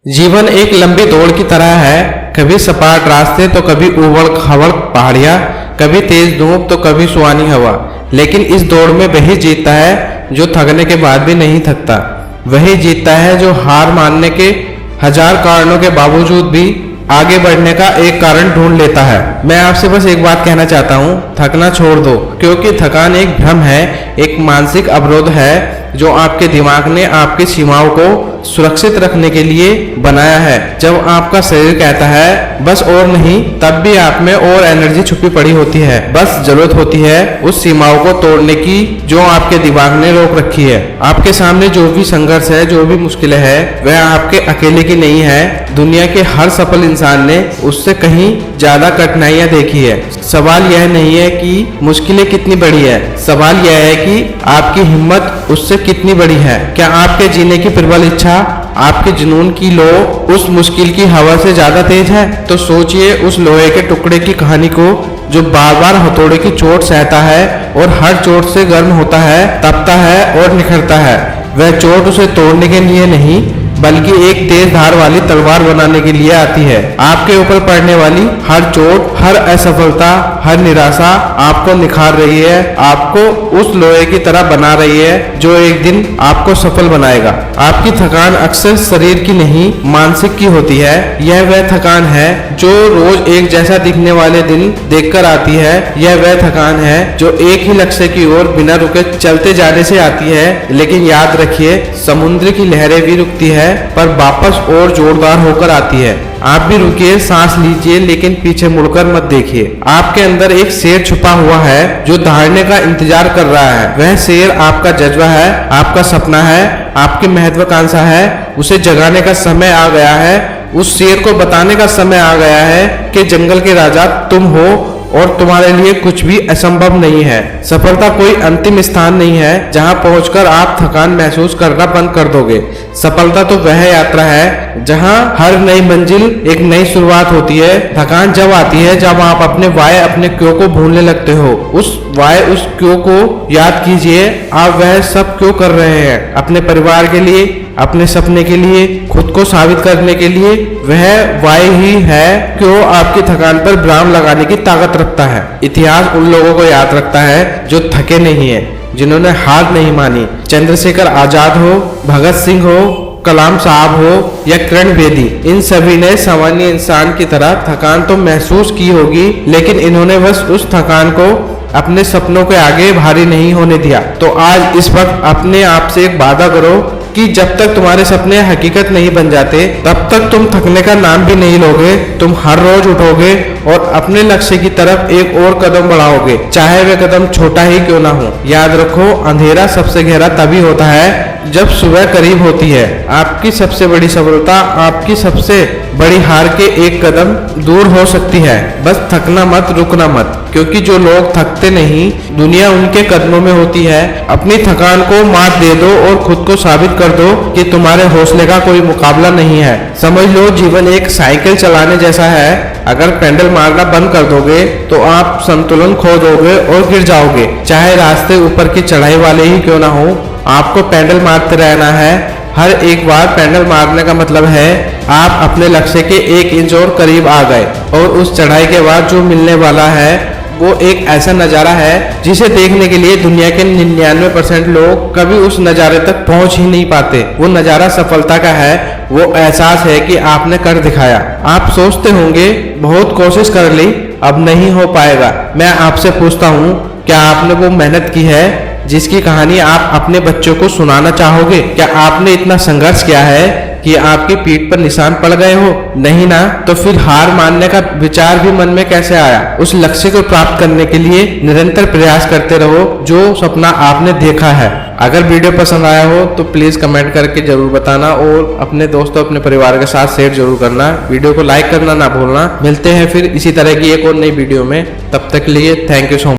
जीवन एक लंबी दौड़ की तरह है। कभी सपाट रास्ते तो कभी उबड़ खाबड़ पहाड़ियाँ, कभी तेज धूप तो कभी सुहानी हवा। लेकिन इस दौड़ में वही जीतता है जो थकने के बाद भी नहीं थकता। वही जीतता है जो हार मानने के हजार कारणों के बावजूद भी आगे बढ़ने का एक कारण ढूंढ लेता है। मैं आपसे बस एक बात कहना चाहता हूँ, थकना छोड़ दो, क्योंकि थकान एक भ्रम है, एक मानसिक अवरोध है जो आपके दिमाग ने आपकी सीमाओं को सुरक्षित रखने के लिए बनाया है। जब आपका शरीर कहता है बस और नहीं, तब भी आप में और एनर्जी छुपी पड़ी होती है। बस जरूरत होती है उस सीमाओं को तोड़ने की जो आपके दिमाग ने रोक रखी है। आपके सामने जो भी संघर्ष है, जो भी मुश्किलें है, वह आपके अकेले की नहीं है। दुनिया के हर सफल इंसान ने उससे कहीं ज्यादा कठिनाइयां देखी है। सवाल यह नहीं है कि मुश्किलें कितनी बड़ी है, सवाल यह है कि आपकी हिम्मत उससे कितनी बड़ी है। क्या आपके जीने की प्रबल इच्छा, आपके जुनून की लो उस मुश्किल की हवा से ज्यादा तेज है? तो सोचिए उस लोहे के टुकड़े की कहानी को जो बार बार हथौड़े की चोट सहता है और हर चोट से गर्म होता है, तपता है और निखरता है। वह चोट उसे तोड़ने के लिए नहीं, बल्कि एक तेज धार वाली तलवार बनाने के लिए आती है। आपके ऊपर पड़ने वाली हर चोट, हर असफलता, हर निराशा आपको निखार रही है, आपको उस लोहे की तरह बना रही है जो एक दिन आपको सफल बनाएगा। आपकी थकान अक्सर शरीर की नहीं, मानसिक की होती है। यह वह थकान है जो रोज एक जैसा दिखने वाले दिन देखकर आती है। यह वह थकान है जो एक ही लक्ष्य की ओर बिना रुके चलते जाने से आती है। लेकिन याद रखिए, समुद्र की लहरें भी रुकती है पर वापस और जोरदार होकर आती है। आप भी रुकिए, सांस लीजिए, लेकिन पीछे मुड़कर मत देखिए। आपके अंदर एक शेर छुपा हुआ है जो दहाड़ने का इंतजार कर रहा है। वह शेर आपका जज्बा है, आपका सपना है, आपकी महत्वाकांक्षा है। उसे जगाने का समय आ गया है। उस शेर को बताने का समय आ गया है कि जंगल के राजा तुम हो और तुम्हारे लिए कुछ भी असंभव नहीं है। सफलता कोई अंतिम स्थान नहीं है जहां पहुंचकर आप थकान महसूस करना बंद कर दोगे। सफलता तो वह यात्रा है जहां हर नई मंजिल एक नई शुरुआत होती है। थकान जब आती है जब आप अपने वाय, अपने क्यों को भूलने लगते हो। उस वाय, उस क्यों को याद कीजिए। आप वह सब क्यों कर रहे हैं? अपने परिवार के लिए, अपने सपने के लिए, खुद को साबित करने के लिए। वह वाय ही है क्यों आपकी थकान पर विराम लगाने की ताकत रखता है। इतिहास उन लोगों को याद रखता है जो थके नहीं है, जिन्होंने हार नहीं मानी। चंद्रशेखर आजाद हो, भगत सिंह हो, कलाम साहब हो या किरण बेदी, इन सभी ने सामान्य इंसान की तरह थकान तो महसूस की होगी, लेकिन इन्होंने बस उस थकान को अपने सपनों के आगे भारी नहीं होने दिया। तो आज इस वक्त अपने आप से एक वादा करो कि जब तक तुम्हारे सपने हकीकत नहीं बन जाते, तब तक तुम थकने का नाम भी नहीं लोगे। तुम हर रोज उठोगे और अपने लक्ष्य की तरफ एक और कदम बढ़ाओगे, चाहे वह कदम छोटा ही क्यों ना हो। याद रखो, अंधेरा सबसे गहरा तभी होता है जब सुबह करीब होती है। आपकी सबसे बड़ी सफलता आपकी सबसे बड़ी हार के एक कदम दूर हो सकती है। बस थकना मत, रुकना मत, क्योंकि जो लोग थकते नहीं, दुनिया उनके कदमों में होती है। अपनी थकान को मात दे दो और खुद को साबित कर दो कि तुम्हारे हौसले का कोई मुकाबला नहीं है। समझ लो, जीवन एक साइकिल चलाने जैसा है। अगर पेडल मारना बंद कर दोगे तो आप संतुलन खो दोगे और गिर जाओगे। चाहे रास्ते ऊपर की चढ़ाई वाले ही क्यों ना हो, आपको पेडल मारते रहना है। हर एक बार पेडल मारने का मतलब है आप अपने लक्ष्य के 1 इंच और करीब आ गए। और उस चढ़ाई के बाद जो मिलने वाला है वो एक ऐसा नज़ारा है जिसे देखने के लिए दुनिया के 99% लोग कभी उस नज़ारे तक पहुंच ही नहीं पाते। वो नज़ारा सफलता का है, वो एहसास है कि आपने कर दिखाया। आप सोचते होंगे बहुत कोशिश कर ली, अब नहीं हो पाएगा। मैं आपसे पूछता हूँ, क्या आपने वो मेहनत की है जिसकी कहानी आप अपने बच्चों को सुनाना चाहोगे? क्या आपने इतना संघर्ष किया है कि आपकी पीठ पर निशान पड़ गए हो? नहीं ना, तो फिर हार मानने का विचार भी मन में कैसे आया? उस लक्ष्य को प्राप्त करने के लिए निरंतर प्रयास करते रहो जो सपना आपने देखा है। अगर वीडियो पसंद आया हो तो प्लीज कमेंट करके जरूर बताना और अपने दोस्तों, अपने परिवार के साथ शेयर जरूर करना। वीडियो को लाइक करना ना भूलना। मिलते हैं फिर इसी तरह की एक और नई वीडियो में। तब तक के लिए थैंक यू सो मच।